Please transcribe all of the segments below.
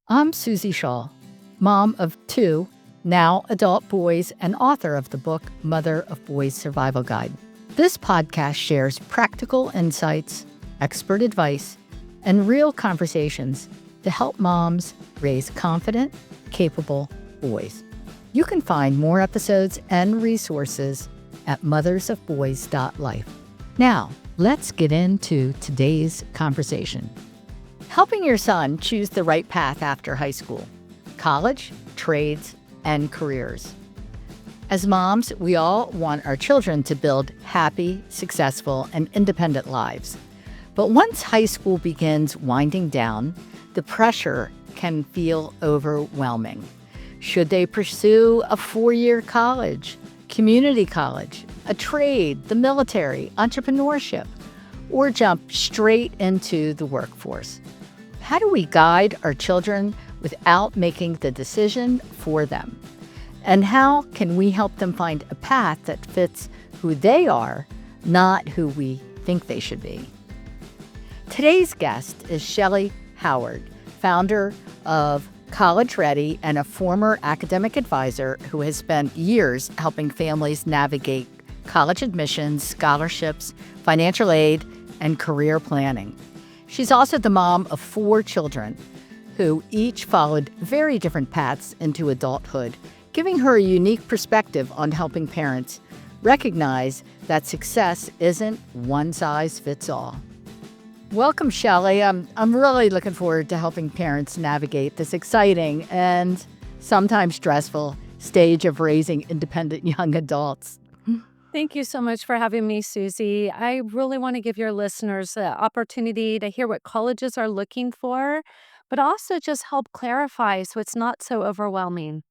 I'm Suzy Shaw, mom of two, now adult boys, and author of the book Mother of Boys Survival Guide. This podcast shares practical insights, expert advice, and real conversations to help moms raise confident, capable boys. You can find more episodes and resources at mothersofboys.life. Now, let's get into today's conversation. Helping your son choose the right path after high school, college, trades, and careers. As moms, we all want our children to build happy, successful, and independent lives. But once high school begins winding down, the pressure can feel overwhelming. Should they pursue a 4-year college, community college, a trade, the military, entrepreneurship, or jump straight into the workforce? How do we guide our children without making the decision for them? And how can we help them find a path that fits who they are, not who we think they should be? Today's guest is Shellee Howard, founder of College Ready and a former academic advisor who has spent years helping families navigate college admissions, scholarships, financial aid, and career planning. She's also the mom of 4 children who each followed very different paths into adulthood, giving her a unique perspective on helping parents recognize that success isn't one size fits all. Welcome, Shellee. I'm really looking forward to helping parents navigate this exciting and sometimes stressful stage of raising independent young adults. Thank you so much for having me, Suzy. I really want to give your listeners the opportunity to hear what colleges are looking for, but also just help clarify so it's not so overwhelming.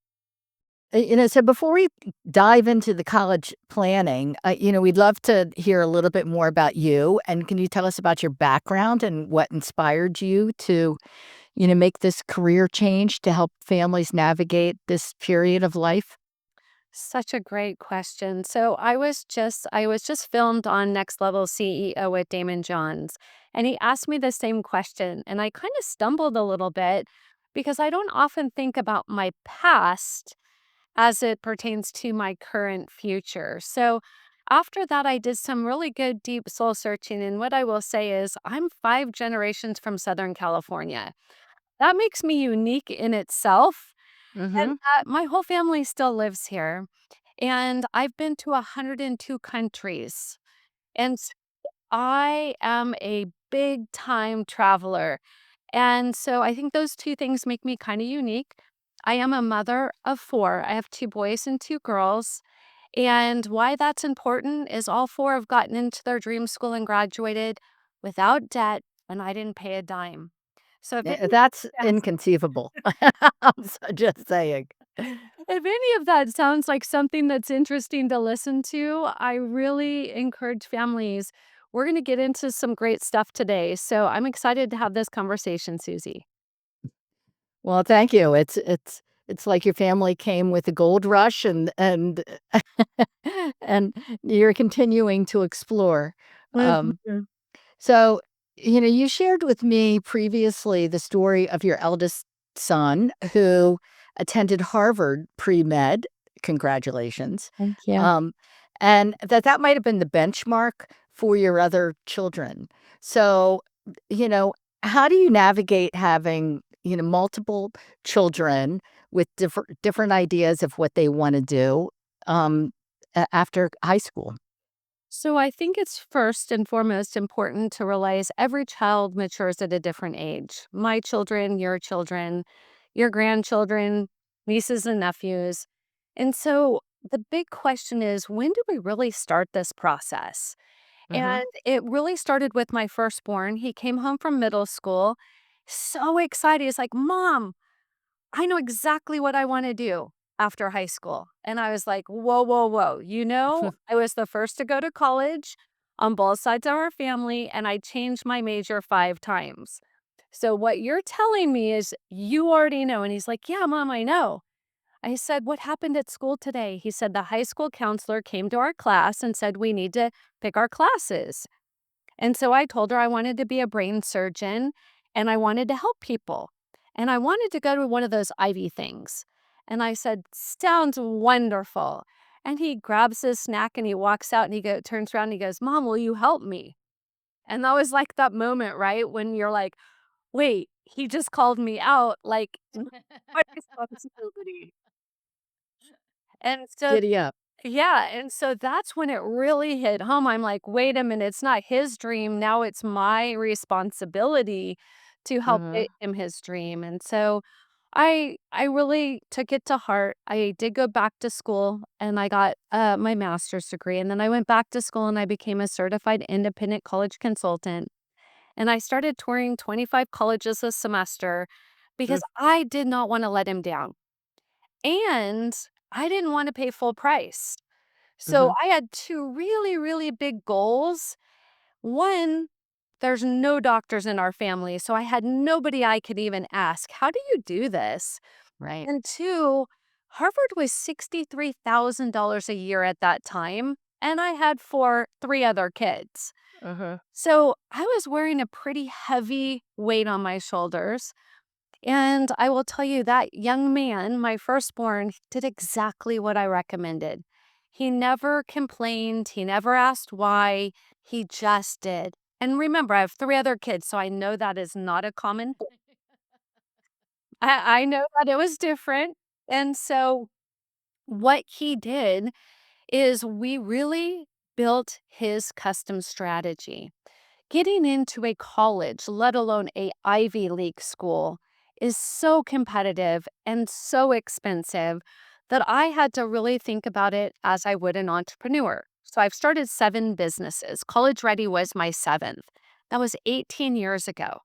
So before we dive into the college planning, we'd love to hear a little bit more about you. And can you tell us about your background and what inspired you to, make this career change to help families navigate this period of life? Such a great question. So I was just filmed on Next Level CEO with Damon Johns, and he asked me the same question, and I kind of stumbled a little bit because I don't often think about my past as it pertains to my current future. So after that, I did some really good deep soul searching. And what I will say is, I'm 5 generations from Southern California. That makes me unique in itself. And Mm-hmm. my whole family still lives here. And I've been to 102 countries. And I am a big time traveler. And so I think those 2 things make me kind of unique. I am a mother of 4. I have 2 boys and 2 girls. And why that's important is all 4 have gotten into their dream school and graduated without debt, and I didn't pay a dime. So if any That's yes, inconceivable. Just saying. if any of that sounds like something that's interesting to listen to, I really encourage families. We're going to get into some great stuff today. So I'm excited to have this conversation, Suzy. Well, thank you. It's like your family came with the gold rush and and you're continuing to explore. Um, Mhm. so, you shared with me previously the story of your eldest son who attended Harvard pre-med. Congratulations. Thank you. Um, and that might have been the benchmark for your other children. So, you know, how do you navigate having, multiple children with different ideas of what they want to do um, after high school? So I think it's first and foremost important to realize every child matures at a different age. My children, your grandchildren, nieces and nephews. And so the big question is, when do we really start this process? Hmm. And it really started with my firstborn. He came home from middle school, so excited. He's like, Mom, I know exactly what I want to do after high school. And I was like, whoa, whoa, whoa. I was the first to go to college on both sides of our family, and I changed my major 5 times. So what you're telling me is you already know. And he's like, yeah, Mom, I know. I said, what happened at school today? He said, the high school counselor came to our class and said, we need to pick our classes. And so I told her I wanted to be a brain surgeon and I wanted to help people. And I wanted to go to one of those Ivy things. And I said, sounds wonderful. And he grabs his snack and he walks out and turns around and he goes, Mom, will you help me? And that was like that moment, right? When you're like, wait, he just called me out. Like, my responsibility. And so Giddy up. yeah, and so that's when it really hit home. I'm like, "Wait a minute, it's not his dream, now it's my responsibility to help Uh-huh. get him his dream." And so I really took it to heart. I did go back to school and I got my master's degree, and then I went back to school and I became a certified independent college consultant. And I started touring 25 colleges a semester because Mm. I did not want to let him down. And I didn't want to pay full price. So Mhm. I had two really, really big goals. One, there's no doctors in our family, so I had nobody I could even ask, how do you do this? Right. And two, Harvard was $63,000 a year at that time, and I had three other kids. Uh-huh. So I was wearing a pretty heavy weight on my shoulders. And I will tell you that young man, my firstborn, did exactly what I recommended. He never complained. He never asked why. He just did. And remember, I have three other kids, so I know that is not a common. I know that it was different. And so what he did is we really built his custom strategy. Getting into a college, let alone a Ivy League school, is so competitive and so expensive that I had to really think about it as I would an entrepreneur. So I've started 7 businesses. College Ready was my 7th. That was 18 years ago.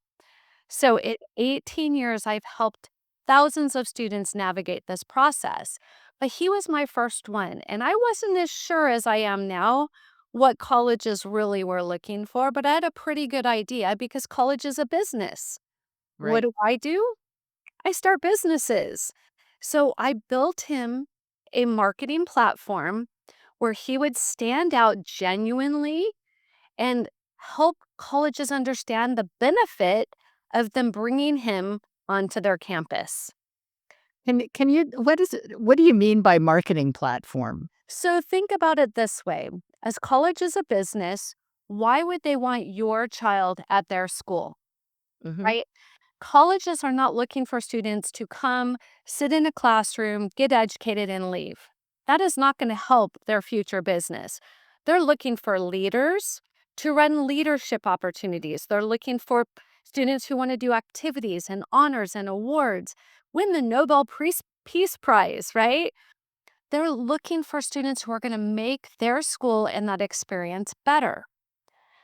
So in 18 years, I've helped thousands of students navigate this process. But he was my first one, and I wasn't as sure as I am now what colleges really were looking for, but I had a pretty good idea because college is a business. What Right. do? I start businesses. So I built him a marketing platform where he would stand out genuinely and help colleges understand the benefit of them bringing him onto their campus. Can you what do you mean by marketing platform? So think about it this way. As college is a business, why would they want your child at their school, Mhm. right? Colleges are not looking for students to come, sit in a classroom, get educated, and leave. That is not going to help their future business. They're looking for leaders to run leadership opportunities. They're looking for students who want to do activities and honors and awards, win the Peace Prize, right? They're looking for students who are going to make their school and that experience better.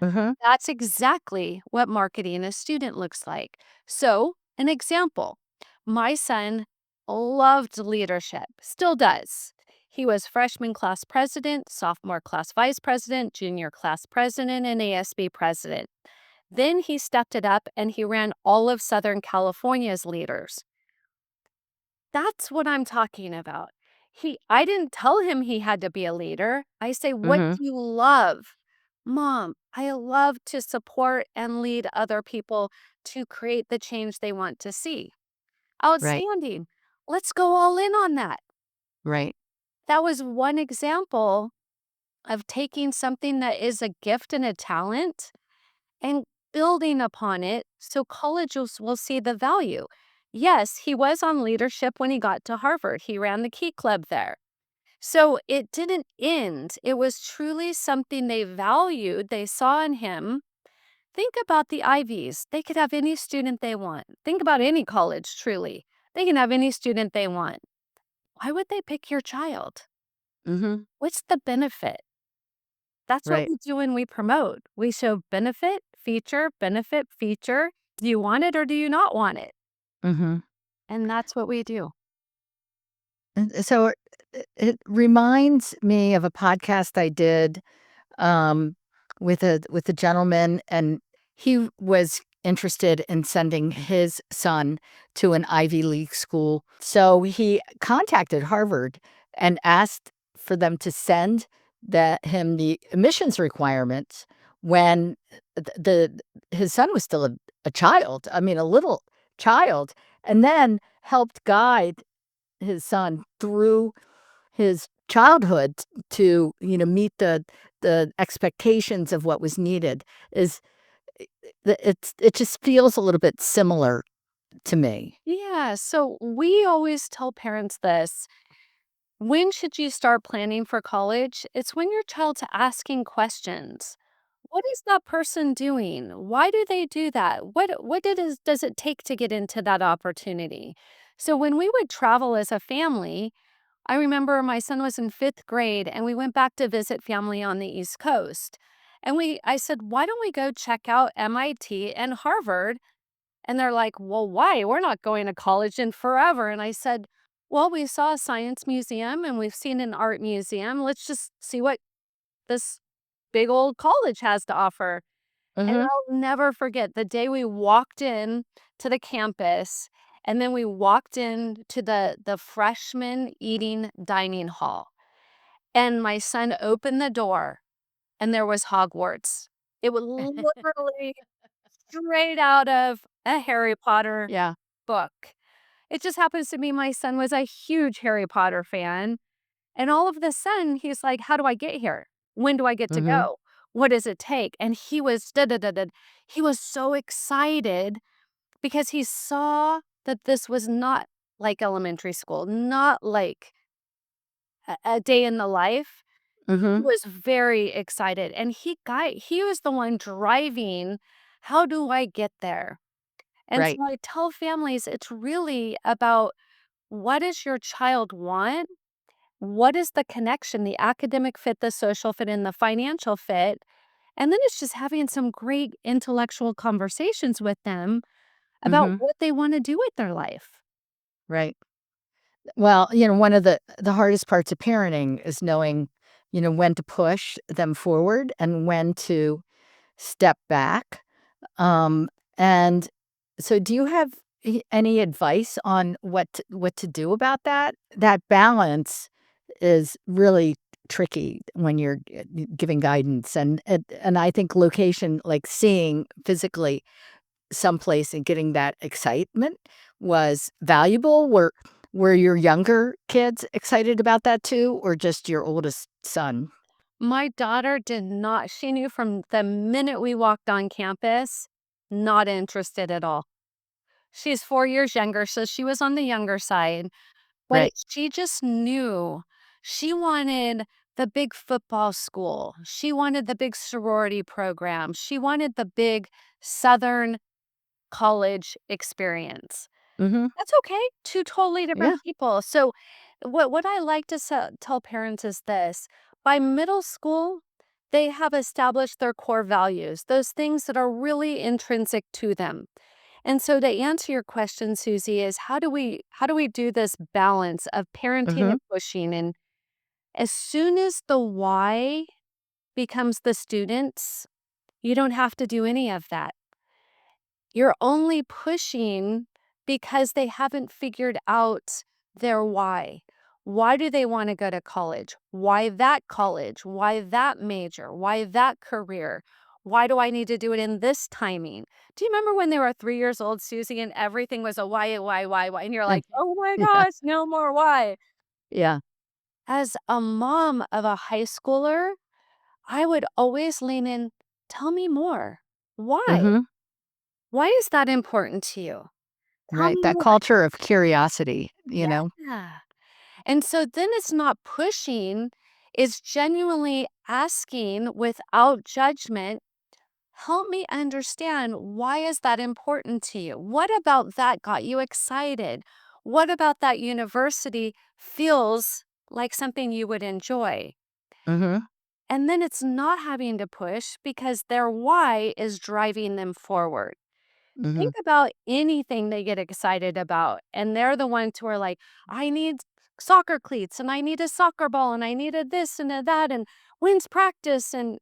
Uh-huh. That's exactly what marketing a student looks like. So, an example, my son loved leadership, still does. He was freshman class president, sophomore class vice president, junior class president, and ASB president. Then he stepped it up and he ran all of Southern California's leaders. That's what I'm talking about. I didn't tell him he had to be a leader. I say, "What Mhm. do you love?" "Mom, I love to support and lead other people to create the change they want to see." Right. Outstanding. Let's go all in on that. Right. That was one example of taking something that is a gift and a talent and building upon it so colleges will see the value. Yes, he was on leadership when he got to Harvard. He ran the Key Club there. So it didn't end. It was truly something they valued, they saw in him. Think about the Ivies. They could have any student they want. Think about any college, truly. They can have any student they want. Why would they pick your child? Mhm. What's the benefit? That's what Right. we do when we promote. We show benefit, feature, benefit, feature. Do you want it or do you not want it? Mhm. And that's what we do. And so it reminds me of a podcast I did um, with a gentleman, and he was interested in sending his son to an Ivy League school. So he contacted Harvard and asked for them to send him the admissions requirements when his son was still a child. I mean, a little child, and then helped guide his son through his childhood to, meet the expectations of what was needed is it just feels a little bit similar to me. Yeah. So we always tell parents this. When should you start planning for college? It's when your child's asking questions. What is that person doing? Why do they do that? Does it take to get into that opportunity? So when we would travel as a family, I remember my son was in 5th grade and we went back to visit family on the East Coast. And I said, why don't we go check out MIT and Harvard? And they're like, well, why? We're not going to college in forever. And I said, well, we saw a science museum and we've seen an art museum. Let's just see what this big old college has to offer. And Mhm, I'll never forget the day we walked in to the campus, and then we walked in to the freshman eating dining hall. And my son opened the door, and there was Hogwarts. It was literally straight out of a Harry Potter yeah, book. It just happens to be my son was a huge Harry Potter fan, and all of a sudden, he's like, "How do I get here? When do I get to mhm, go? What does it take?" And he was da da da da. He was so excited because he saw that this was not like elementary school, not like a day in the life. He mhm, was very excited, and he was the one driving, "How do I get there?" And right, so I tell families it's really about what does your child want? What is the connection, the academic fit, the social fit, and the financial fit? And then it's just having some great intellectual conversations with them about mhm, what they want to do with their life. right. Well, one of the hardest parts of parenting is knowing, when to push them forward and when to step back. Um, and so do you have any advice on what to do about that? That balance is really tricky when you're giving guidance, and I think location, like seeing physically someplace and getting that excitement was valuable. Were your younger kids excited about that too, or just your oldest son? My daughter did not, she knew from the minute we walked on campus, not interested at all. She's 4 years younger, so she was on the younger side, but Right. she just knew she wanted the big football school. She wanted the big sorority program. She wanted the big Southern college experience. Mhm. That's okay, 2 totally Yeah. different people. So, what I like to tell parents is this: by middle school, they have established their core values, those things that are really intrinsic to them. And so to answer your question, Susie, is how do we do this balance of parenting Mhm. and pushing? And as soon as the why becomes the students, you don't have to do any of that. You're only pushing because they haven't figured out their why. Why do they want to go to college? Why that college? Why that major? Why that career? Why do I need to do it in this timing? Do you remember when they were 3 years old, Susie, and everything was a why? And you're like, oh my Yeah. gosh, no more why. Yeah. As a mom of a high schooler, I would always lean in, tell me more. Why? Mhm. Why is that important to you? Tell Right. me That more. culture of curiosity, you know? Yeah. And so then it's not pushing, it's genuinely asking without judgment, help me understand why is that important to you? What about that got you excited? What about that university feels like something you would enjoy? Mhm. And then it's not having to push because their why is driving them forward. Think Mhm. about anything they get excited about, and they're the ones who are like, "I need soccer cleats, and I need a soccer ball, and I need a this and a that, and when's practice?" And,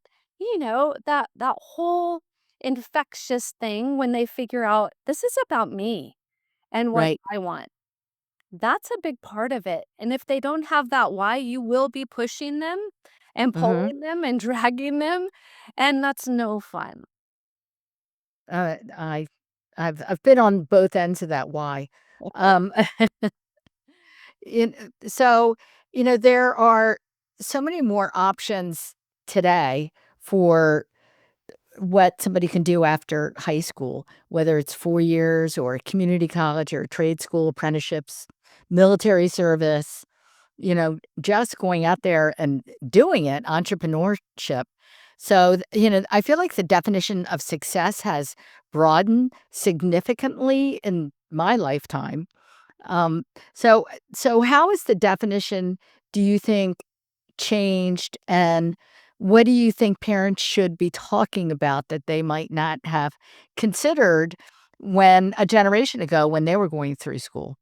that whole infectious thing when they figure out, "This is about me and what Right. I want." That's a big part of it, and if they don't have that why, you will be pushing them and Mhm. pulling them and dragging them, and that's no fun. I I've been on both ends of that why. Um, so, there are so many more options today for what somebody can do after high school, whether it's 4 years or community college or trade school apprenticeships, military service, just going out there and doing it, entrepreneurship. So, I feel like the definition of success has broadened significantly in my lifetime. Um, so how is the definition, do you think, changed, and what do you think parents should be talking about that they might not have considered when a generation ago when they were going through school?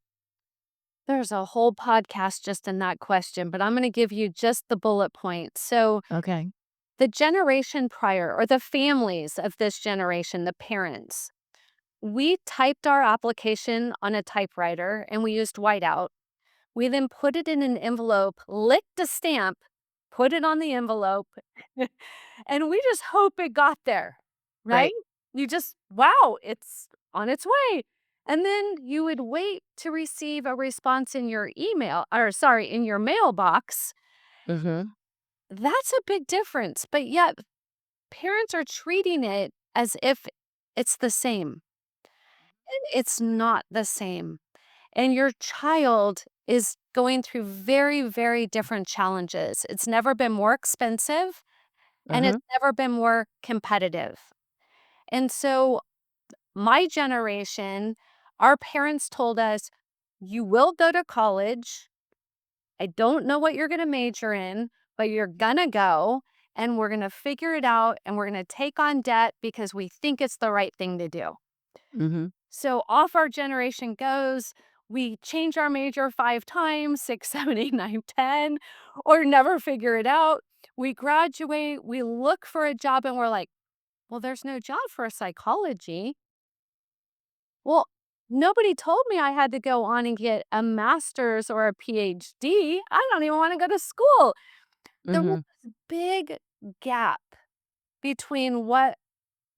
There's a whole podcast just in that question, but I'm going to give you just the bullet points. So, Okay. the generation prior, or the families of this generation, the parents, we typed our application on a typewriter and we used whiteout. We then put it in an envelope, licked a stamp, put it on the envelope, and we just hope it got there, right? Right. You just, wow, it's on its way. And then you would wait to receive a response in your email, or sorry, in your mailbox. Mhm. That's a big difference. But yet, parents are treating it as if it's the same. And it's not the same. And your child is going through very, very different challenges. It's never been more expensive and it's Mhm. never been more competitive. And so, my generation, our parents told us, you will go to college. I don't know what you're going to major in, but you're going to go and we're going to figure it out and we're going to take on debt because we think it's the right thing to do. Mhm. So off our generation goes. We change our major 5 times, 6, 7, 8, 9, 10, or never figure it out. We graduate, we look for a job, and we're like, well, there's no job for psychology. Well, nobody told me I had to go on and get a master's or a PhD. I don't even want to go to school. There was Mhm. this big gap between what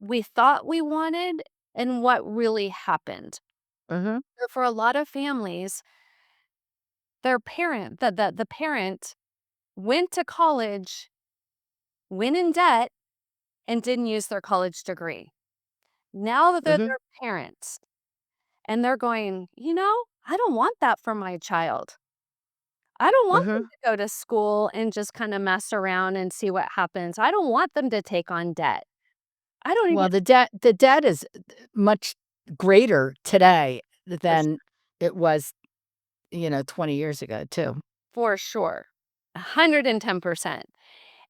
we thought we wanted and what really happened. Mhm. So for a lot of families, their parent, the parent went to college, went in debt, and didn't use their college degree. Now that they're Mhm. their parents and they're going, I don't want that for my child. I don't want them Mhm. to go to school and just kind of mess around and see what happens. I don't want them to take on debt. I don't even Well, the debt is much greater today for, than it was, 20 years ago too. for sure. 110%.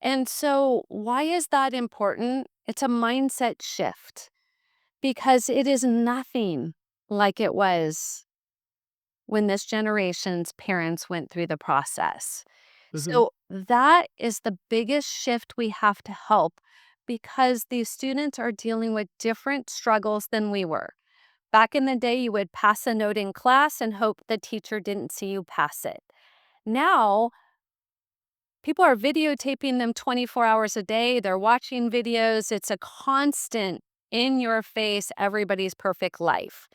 And so, why is that important? It's a mindset shift because it is nothing like it was when this generation's parents went through the process. Mhm. So, that is the biggest shift we have to help because these students are dealing with different struggles than we were. Back in the day, you would pass a note in class and hope the teacher didn't see you pass it. Now, people are videotaping them 24 hours a day. They're watching videos. It's a constant in your face, everybody's perfect life.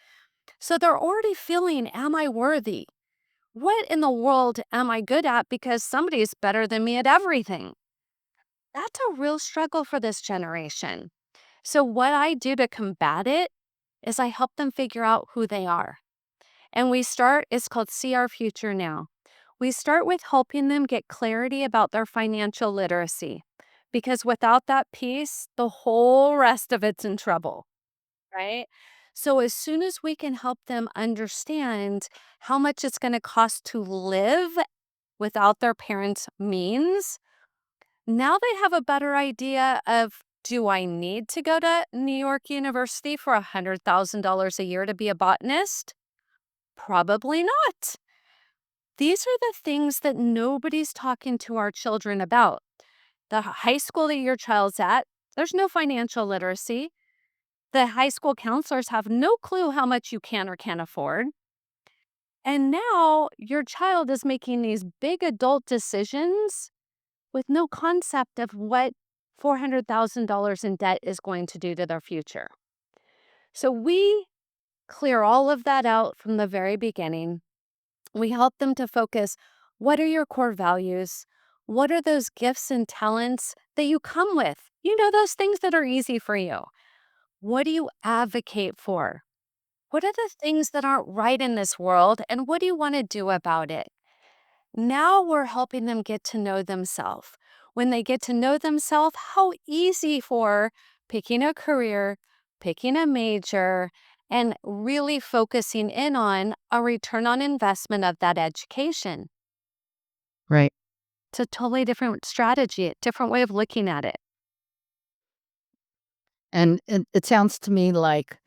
So they're already feeling, am I worthy? What in the world am I good at because somebody's better than me at everything? That's a real struggle for this generation. So, what I do to combat it is I help them figure out who they are. And it's called See Our Future Now. We start with helping them get clarity about their financial literacy because without that piece, the whole rest of it's in trouble, right? So, as soon as we can help them understand how much it's going to cost to live without their parents' means, now they have a better idea of, do I need to go to New York University for $100,000 a year to be a botanist? Probably not. These are the things that nobody's talking to our children about. The high school that your child's at, there's no financial literacy. The high school counselors have no clue how much you can or can't afford. And now your child is making these big adult decisions with no concept of what $400,000 in debt is going to do to their future. So we clear all of that out from the very beginning. We help them to focus, what are your core values? What are those gifts and talents that you come with? Those things that are easy for you. What do you advocate for? What are the things that aren't right in this world, and what do you want to do about it? Now we're helping them get to know themselves. When they get to know themselves, how easy for picking a career, picking a major, and really focusing in on a return on investment of that education. Right. It's a totally different strategy, a different way of looking at it. And it sounds to me like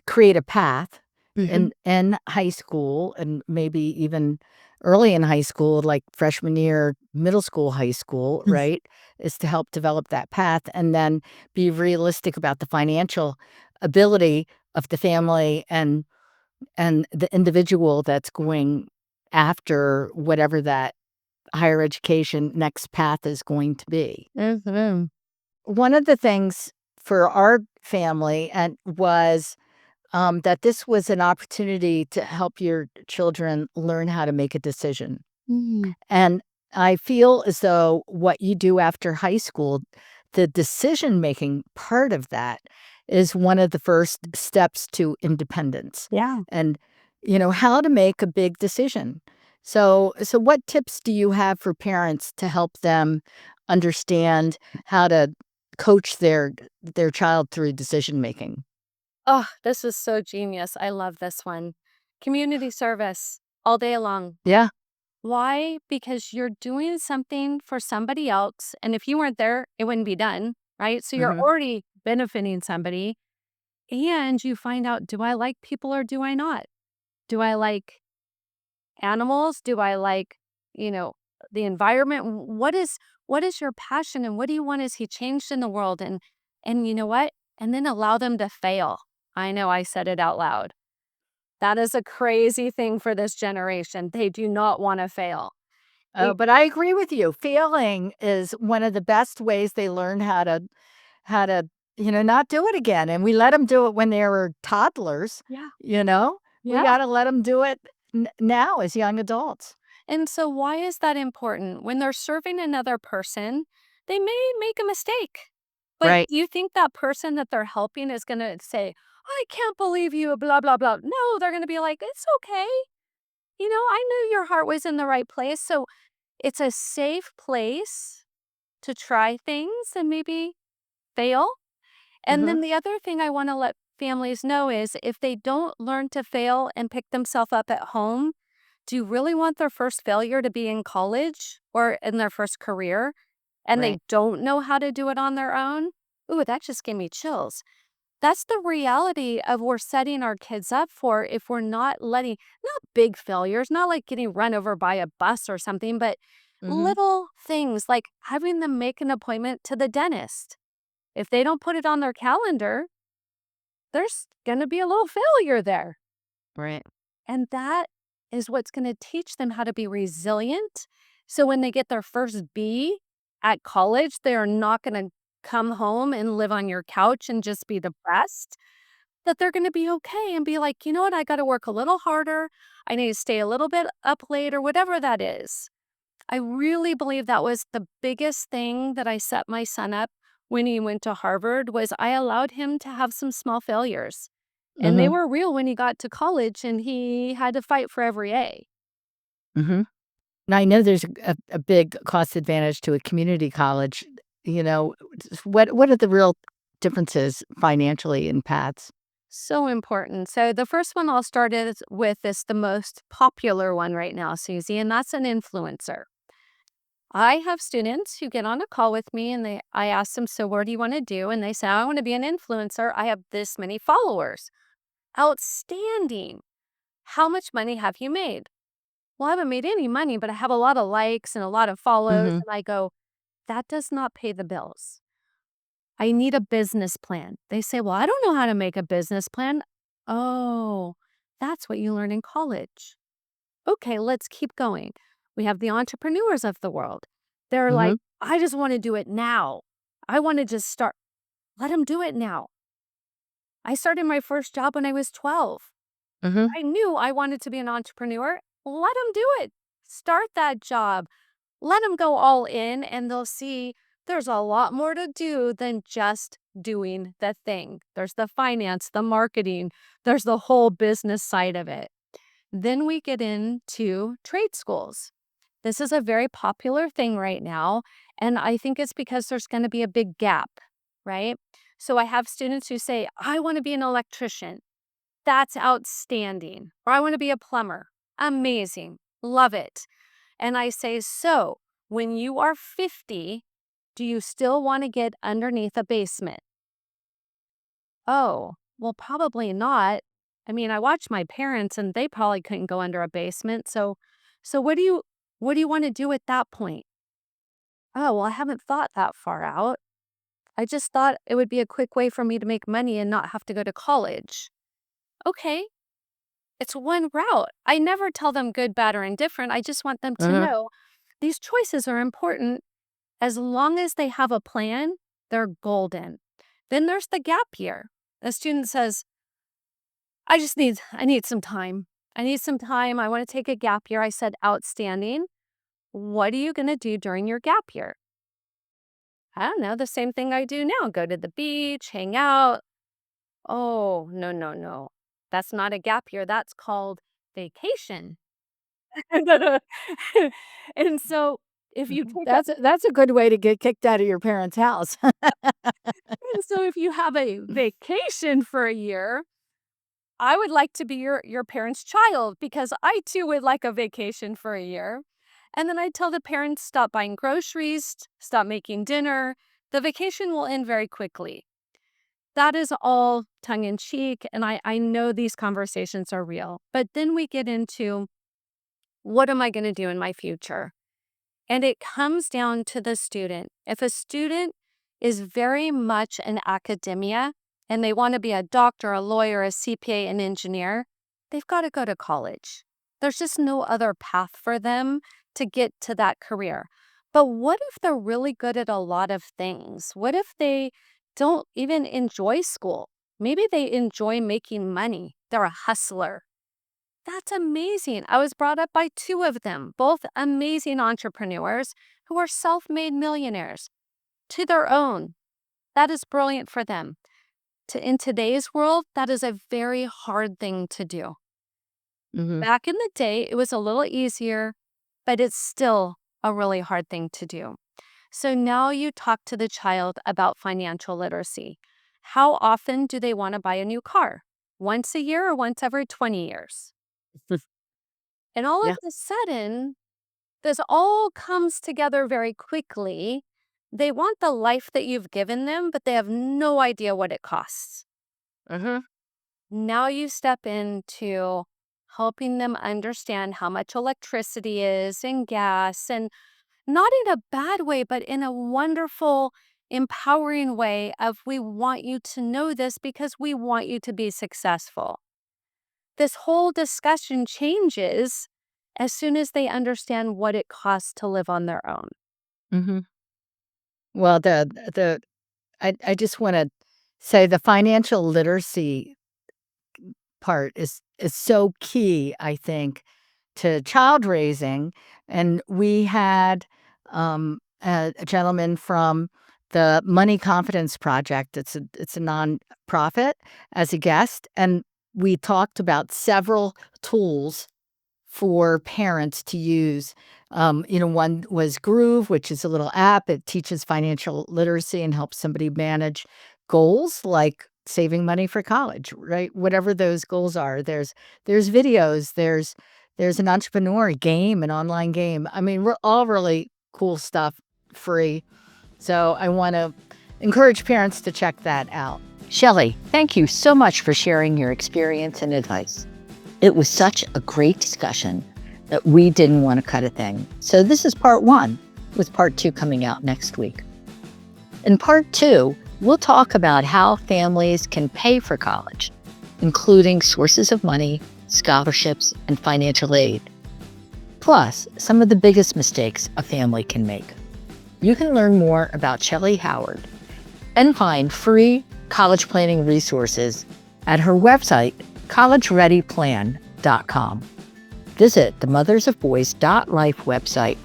create a path Mhm. in high school and maybe even early in high school, like freshman year, middle school, high school, right? Is to help develop that path and then be realistic about the financial ability of the family and the individual that's going after whatever that higher education next path is going to be. Mhm. One of the things for our family and was that this was an opportunity to help your children learn how to make a decision. Mm. And I feel as though what you do after high school, the decision making part of that is one of the first steps to independence Yeah. and, how to make a big decision. So what tips do you have for parents to help them understand how to coach their child through decision making? Oh, this is so genius. I love this one. Community service all day long. Yeah. Why? Because you're doing something for somebody else. And if you weren't there, it wouldn't be done, right? So you're Mhm. already benefiting somebody. And you find out, do I like people or do I not? Do I like animals? Do I like, you know, the environment? What is your passion and what do you want to see changed in the world? And you know what? And then allow them to fail. I know I said it out loud. That is a crazy thing for this generation. They do not want to fail. Oh, but I agree with you. Failing is one of the best ways they learn how to not do it again, and we let them do it when they were toddlers, Yeah. you know? We Yeah. gotta let them do it n now as young adults. And so, why is that important? When they're serving another person, they may make a mistake. But Right. you think that person that they're helping is going to say, I can't believe you, blah, blah, blah. No, they're going to be like, it's okay. I knew your heart was in the right place. So, it's a safe place to try things and maybe fail. And Mhm. then the other thing I want to let families know is if they don't learn to fail and pick themselves up at home, do you really want their first failure to be in college or in their first career and they Right. don't know how to do it on their own? Ooh, that just gave me chills. That's the reality of we're setting our kids up for if we're not letting, not big failures, not like getting run over by a bus or something, but Mhm. little things like having them make an appointment to the dentist. If they don't put it on their calendar, there's going to be a little failure there. Right. And that is what's going to teach them how to be resilient. So when they get their first B at college, they are not going to come home and live on your couch and just be depressed. That they're going to be okay and be like, you know what, I got to work a little harder. I need to stay a little bit up late or whatever that is. I really believe that was the biggest thing that I set my son up when he went to Harvard was I allowed him to have some small failures. And they Mhm. were real when he got to college and he had to fight for every A. Mhm. Now I know there's a big cost advantage to a community college, what are the real differences financially in paths? So important. So the first one I'll start with is the most popular one right now, Susie, and that's an influencer. I have students who get on a call with me and I ask them, so what do you want to do? And they say, I want to be an influencer. I have this many followers. Outstanding. How much money have you made? Well, I haven't made any money, but I have a lot of likes and a lot of follows. Mhm. And I go, that does not pay the bills. I need a business plan. They say, well, I don't know how to make a business plan. Oh, that's what you learn in college. Okay, let's keep going. We have the entrepreneurs of the world. They're like, Mhm. I just want to do it now. I want to just start. Let them do it now. I started my first job when I was 12. Mm-hmm. I knew I wanted to be an entrepreneur. Let them do it. Start that job. Let them go all in, and they'll see there's a lot more to do than just doing the thing. There's the finance, the marketing, there's the whole business side of it. Then we get into trade schools. This is a very popular thing right now, and I think it's because there's going to be a big gap, right? So I have students who say, I want to be an electrician. That's outstanding. Or I want to be a plumber. Amazing. Love it. And I say, so when you are 50, do you still want to get underneath a basement? Oh, well, probably not. I mean, I watched my parents and they probably couldn't go under a basement. So what do you want to do at that point? Oh, well, I haven't thought that far out. I just thought it would be a quick way for me to make money and not have to go to college. Okay, it's one route. I never tell them good, bad, or indifferent. I just want them to Mm-hmm. know these choices are important. As long as they have a plan, they're golden. Then there's the gap year. A student says, I need some time. I need some time. I want to take a gap year. I said, outstanding. What are you going to do during your gap year? I don't know, the same thing I do now. Go to the beach, hang out. Oh, no, no, no. That's not a gap year. That's called vacation. And so if you take a That's a good way to get kicked out of your parents' house. and so if you have a vacation for a year, I would like to be your parents' child because I too would like a vacation for a year. And then I tell the parents, stop buying groceries, stop making dinner. The vacation will end very quickly. That is all tongue in cheek. And I know these conversations are real. But then we get into what am I going to do in my future? And it comes down to the student. If a student is very much in academia and they want to be a doctor, a lawyer, a CPA, an engineer, they've got to go to college. There's just no other path for them to get to that career. But what if they're really good at a lot of things? What if they don't even enjoy school? Maybe they enjoy making money. They're a hustler. That's amazing. I was brought up by two of them, both amazing entrepreneurs who are self-made millionaires to their own. That is brilliant for them. In today's world, that is a very hard thing to do. Mm-hmm. Back in the day, it was a little easier, but it's still a really hard thing to do. So now you talk to the child about financial literacy. How often do they want to buy a new car? Once a year or once every 20 years? And all Yeah. of a sudden, this all comes together very quickly. They want the life that you've given them, but they have no idea what it costs. Mm-hmm. Now you step into helping them understand how much electricity is and gas, and not in a bad way, but in a wonderful, empowering way of we want you to know this because we want you to be successful. This whole discussion changes as soon as they understand what it costs to live on their own. Mm-hmm. Well, I just want to say the financial literacy part is so key, I think, to child raising. And we had a gentleman from the Money Confidence Project. It's a nonprofit as a guest, and we talked about several tools for parents to use. One was Groove, which is a little app. It teaches financial literacy and helps somebody manage goals like saving money for college, right? Whatever those goals are. There's videos, there's an entrepreneur game, an online game. I mean, we're all really cool stuff, free. So I want to encourage parents to check that out. Shellee, thank you so much for sharing your experience and advice. It was such a great discussion that we didn't want to cut a thing. So this is part 1, with part 2 coming out next week. In part 2, we'll talk about how families can pay for college, including sources of money, scholarships, and financial aid. Plus, some of the biggest mistakes a family can make. You can learn more about Shellee Howard and find free college planning resources at her website, collegereadyplan.com. Visit the mothersofboys.life website,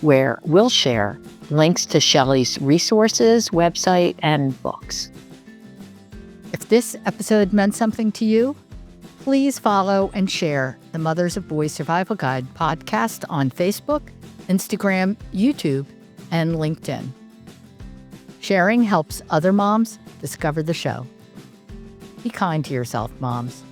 where we'll share links to Shellee's resources, website, and books. If this episode meant something to you, please follow and share the Mothers of Boys Survival Guide podcast on Facebook, Instagram, YouTube, and LinkedIn. Sharing helps other moms discover the show. Be kind to yourself, moms.